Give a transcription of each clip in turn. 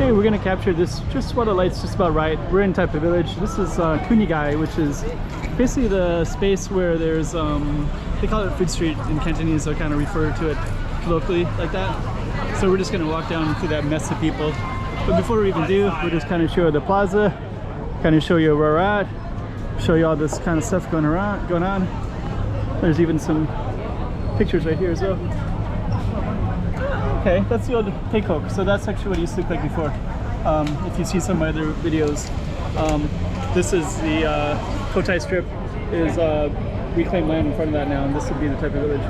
Okay, we're gonna capture this just while the light's just about right. We're in Taipa village. This is Cunha, which is basically the space where there's they call it food street in Cantonese, so I kind of refer to it locally like that. So we're just gonna walk down through that mess of people. But before we even do, we'll just kind of show you the plaza, kind of show you where we're at, show you all this kind of stuff going on. There's even some pictures right here as well. Okay, that's the old Taikok. So that's actually what it used to look like before. If you see some of my other videos, this is the Kotai strip is reclaimed land in front of that now, and this would be the Taipa village.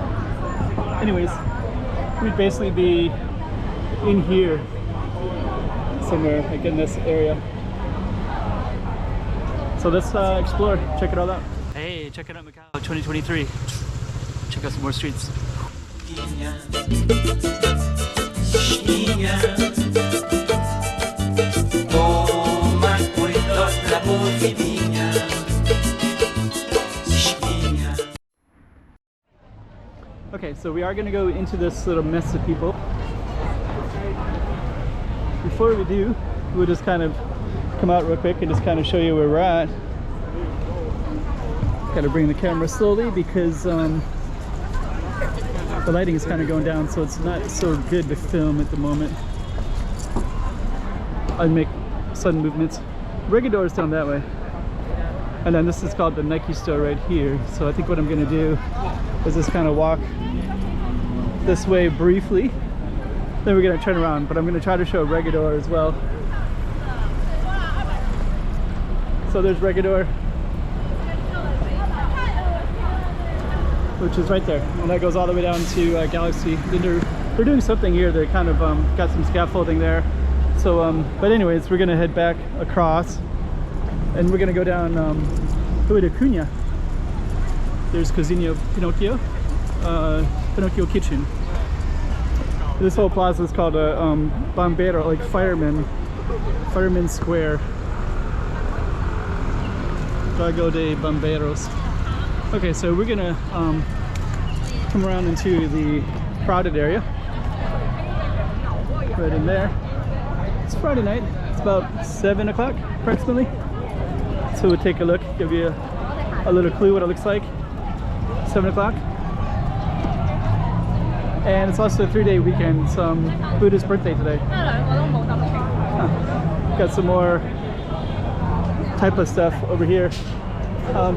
Anyways, we'd basically be in here somewhere, like in this area. So let's explore, check it all out. Hey, check it out, Macau 2023. Check out some more streets. Okay, so we are going to go into this little mess of people. Before we do, we'll just kind of come out real quick and just kind of show you where we're at. Got to bring the camera slowly because the lighting is kind of going down, so it's not so good to film at the moment. I'd make sudden movements. Regador is down that way. And then this is called the Nike store right here. So I think what I'm going to do is just kind of walk this way briefly. Then we're going to turn around, but I'm going to try to show Regador as well. So there's Regador, which is right there, and that goes all the way down to Galaxy. They're doing something here. They kind of got some scaffolding there. So, but anyways, we're gonna head back across, and we're gonna go down to Cunha. There's Cozinha Pinocchio, Pinocchio Kitchen. This whole plaza is called a Bombero, like Fireman Square. Drago de Bomberos. Okay, so we're gonna come around into the crowded area, right in there. It's Friday night. It's about 7 o'clock approximately. So we'll take a look, give you a little clue what it looks like. 7 o'clock. And it's also a 3-day weekend. It's Buddha's birthday today. Got some more Taipa stuff over here.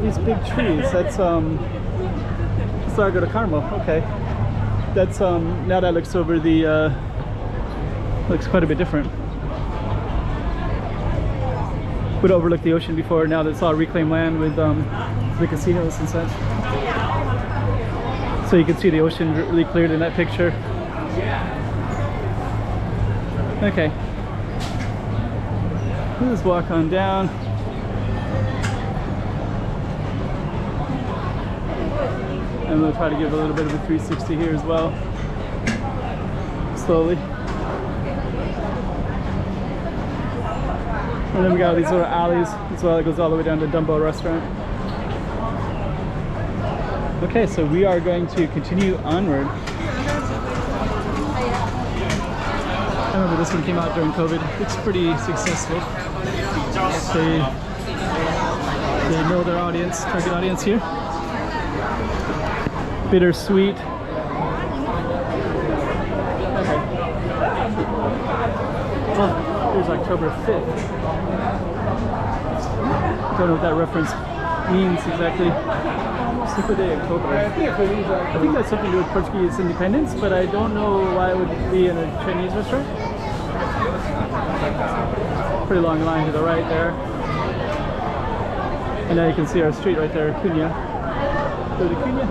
These big trees, that's Largo de Carmo. Okay, that's now that looks over the looks quite a bit different. Would overlook the ocean before. Now that's all reclaimed land with the casinos and such. So you can see the ocean really cleared in that picture. Okay, we'll just walk on down. And we'll try to give a little bit of a 360 here as well. Slowly. And then we got these little alleys as well. It goes all the way down to Dumbo Restaurant. Okay, so we are going to continue onward. I remember this one came out during COVID. It's pretty successful. They know their audience, target audience here. Bittersweet. Okay. Well, here's October 5th. Don't know what that reference means exactly. Super Day October. I think that's something to do with Portuguese independence, but I don't know why it would be in a Chinese restaurant. Pretty long line to the right there. And now you can see our street right there, Cunha. Go to Cunha.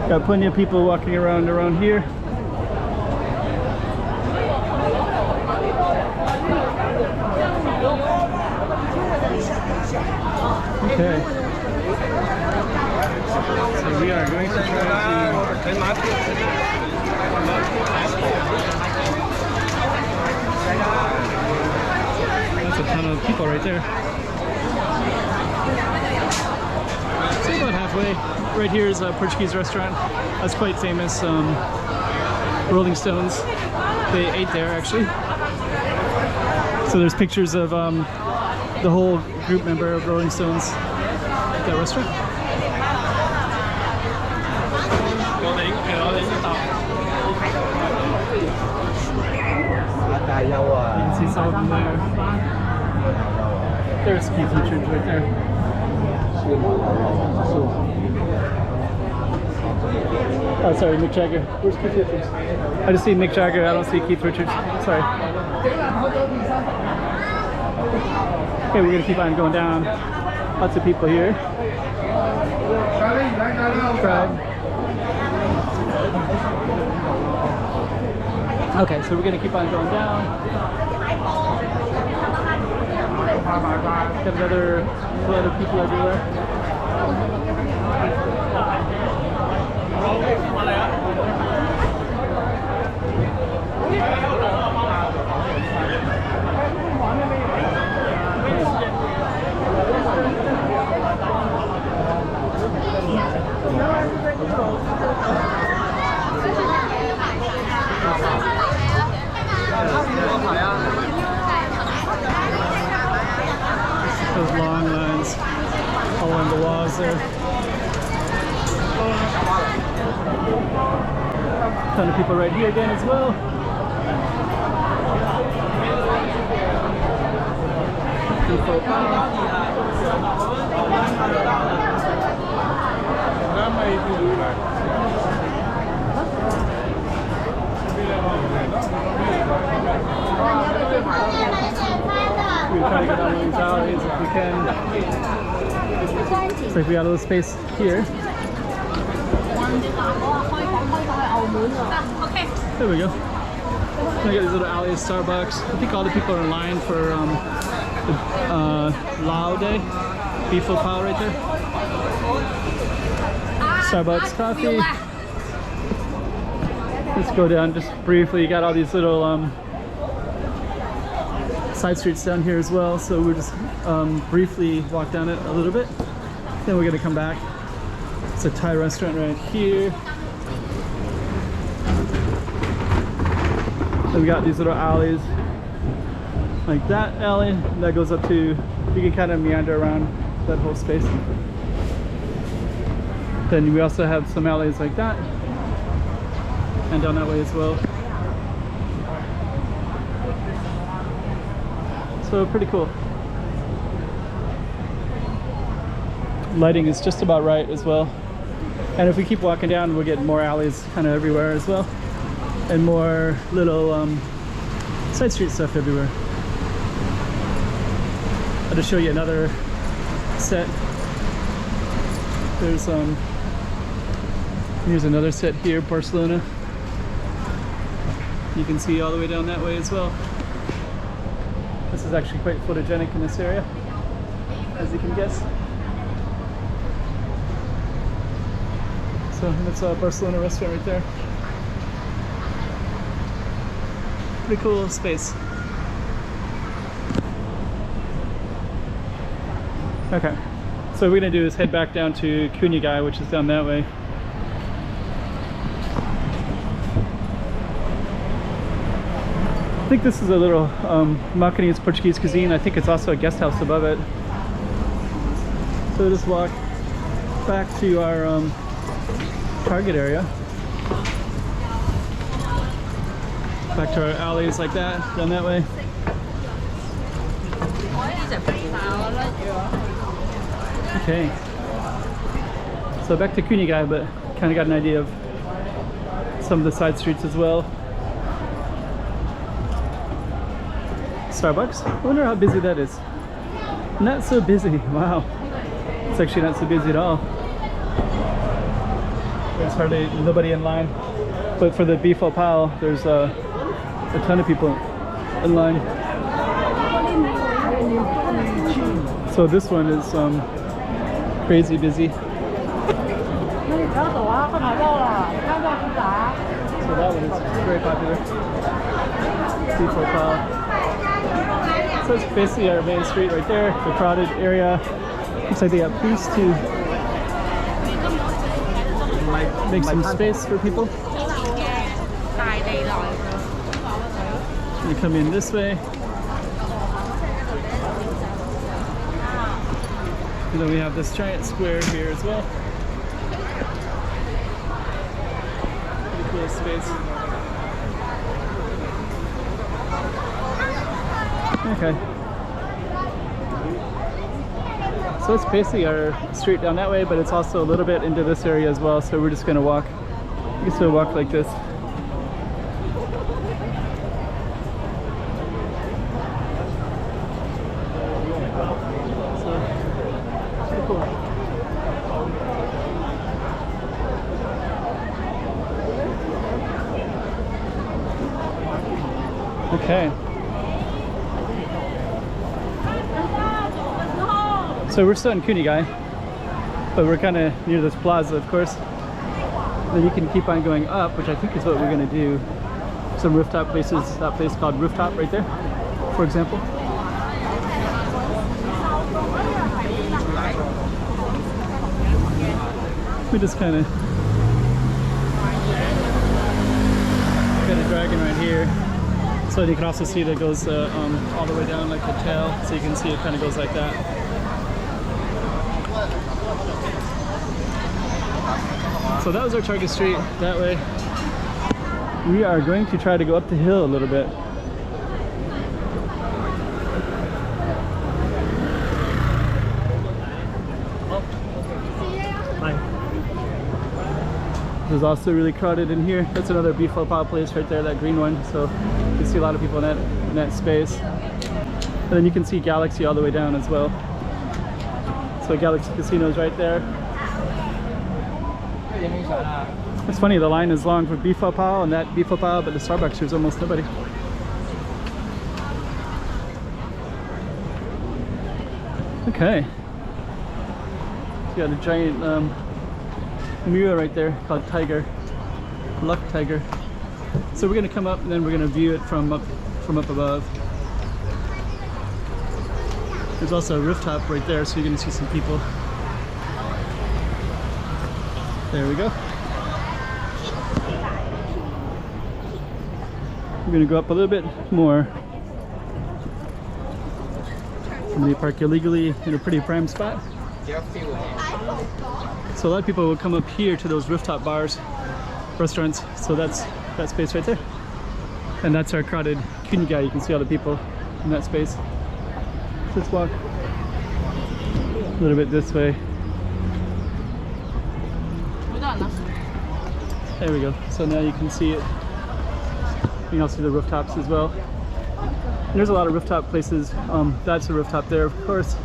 Got plenty of people walking around here. Okay. So we are going to try to... That's a ton of people right there. So about halfway. Right here is a Portuguese restaurant. That's quite famous. Rolling Stones. They ate there actually. So there's pictures of the whole group member of Rolling Stones at that restaurant. You can see some of them there. There's Keith Richards right there. Oh, sorry, Mick Jagger. Where's Keith Richards? I just see Mick Jagger, I don't see Keith Richards. Sorry. Okay, we're gonna keep on going down. Lots of people here. Okay, so we're gonna keep on going down. Got another flood of people everywhere. Those long lines all along the walls there. Ton of people right here again as well. We're trying to get down these alleys if we can. Looks like we got a little space here. There we go. We got these little alleys, Starbucks. I think all the people are in line for the Lao Day. Beef Pao right there. Starbucks coffee. Let's go down just briefly. You got all these little side streets down here as well, so we'll just briefly walk down it a little bit, then we're gonna come back. It's a Thai restaurant right here. Then we got these little alleys, like that alley that goes up to, you can kind of meander around that whole space. Then we also have some alleys like that, and down that way as well. So pretty cool. Lighting is just about right as well. And if we keep walking down, we'll get more alleys kind of everywhere as well. And more little side street stuff everywhere. I'll just show you another set. Here's another set here, Barcelona. You can see all the way down that way as well. This is actually quite photogenic in this area, as you can guess. So that's a Barcelona restaurant right there. Pretty cool little space. Okay, so what we're gonna do is head back down to Cunha, which is down that way. I think this is a little Macanese Portuguese cuisine. I think it's also a guest house above it. So we'll just walk back to our target area. Back to our alleys like that, down that way. Okay. So back to Cunha, but kind of got an idea of some of the side streets as well. Starbucks. I wonder how busy that is. Not so busy. Wow. It's actually not so busy at all. There's hardly nobody in line. But for the beef pao, there's a ton of people in line. So this one is crazy busy. So that one is very popular. Beef pao. So it's basically our main street right there, the crowded area. Looks like they got booths to make some space for people. You come in this way. And then we have this giant square here as well. Pretty cool space. Okay. So it's basically our street down that way, but it's also a little bit into this area as well. So we're just gonna walk. You can still walk like this. So, pretty cool. Okay. So we're still in Cunha, but we're kind of near this plaza, of course. Then you can keep on going up, which I think is what we're going to do. Some rooftop places, that place called Rooftop right there, for example. We just kind of dragging right here. So you can also see that it goes all the way down like a tail. So you can see it kind of goes like that. So that was our target street that way. We are going to try to go up the hill a little bit. This is also really crowded in here. That's another beef pho pao place right there, that green one. So you can see a lot of people in that space. And then you can see Galaxy all the way down as well. So Galaxy Casino is right there. It's funny, the line is long for beef pho pao and that beef pho pao, but the Starbucks there's almost nobody. Okay. So you got a giant mirror right there called Tiger, Luck Tiger. So we're gonna come up and then we're gonna view it from up above. There's also a rooftop right there, so you're gonna see some people. There we go. We're gonna go up a little bit more. And they park illegally in a pretty prime spot. So a lot of people will come up here to those rooftop bars, restaurants. So that's that space right there. And that's our crowded Cunha. You can see all the people in that space. So let's walk a little bit this way. There we go. So now you can see it. You can also see the rooftops as well. And there's a lot of rooftop places. That's a rooftop there, of course,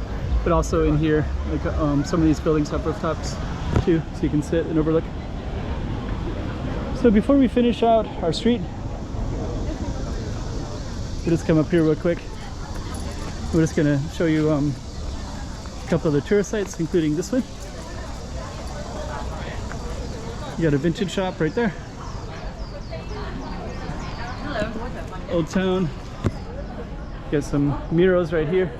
but also in here, like some of these buildings have rooftops too, so you can sit and overlook. So before we finish out our street, we'll just come up here real quick. We're just gonna show you a couple of the tourist sites, including this one. You got a vintage shop right there. Old Town. Got some murals right here.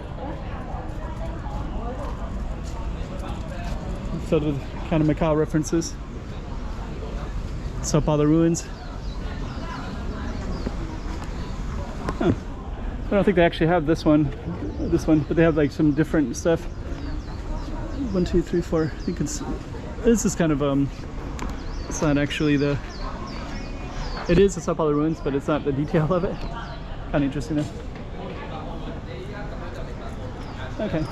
Filled with kind of Macau references. Sao Paulo ruins. Huh. I don't think they actually have this one, but they have like some different stuff. 1, 2, 3, 4. You can see. This is kind of it's not actually the. It is the Sao Paulo ruins, but it's not the detail of it. Kind of interesting though. Okay.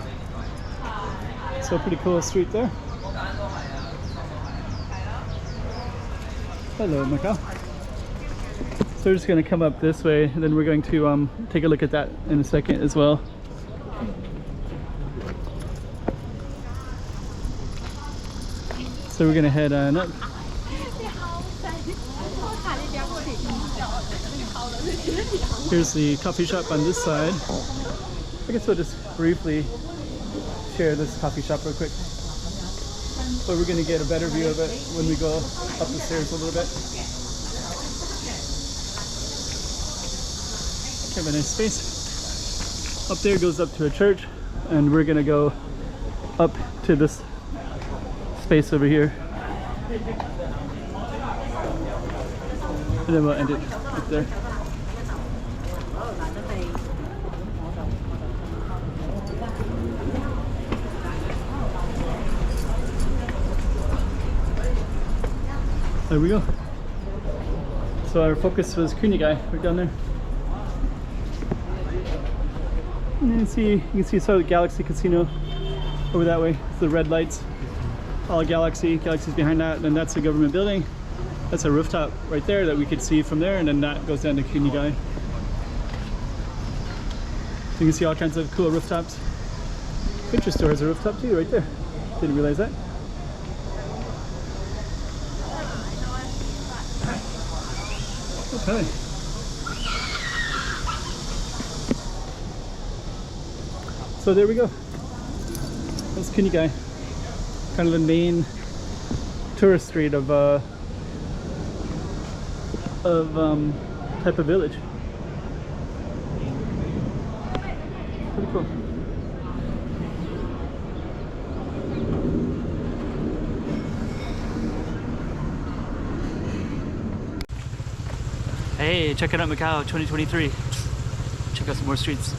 So pretty cool street there. Hello, Macau. So we're just going to come up this way, and then we're going to take a look at that in a second as well. So we're going to head on up. Here's the coffee shop on this side. I guess we'll just briefly share this coffee shop real quick. But we're going to get a better view of it when we go up the stairs a little bit. Kind of a nice space. Up there goes up to a church, and we're going to go up to this space over here. And then we'll end it up there. There we go. So our focus was Cunha guy right down there. And you can see sort of Galaxy Casino over that way. It's the red lights. All Galaxy's behind that, and then that's the government building. That's a rooftop right there that we could see from there, and then that goes down to Cunha guy. You can see all kinds of cool rooftops. Picture store has a rooftop too right there. Didn't realize that. Okay. So there we go. That's Cunha guy. Kind of the main tourist street of Taipa village. Pretty cool. Hey, check it out Macau 2023. Check out some more streets.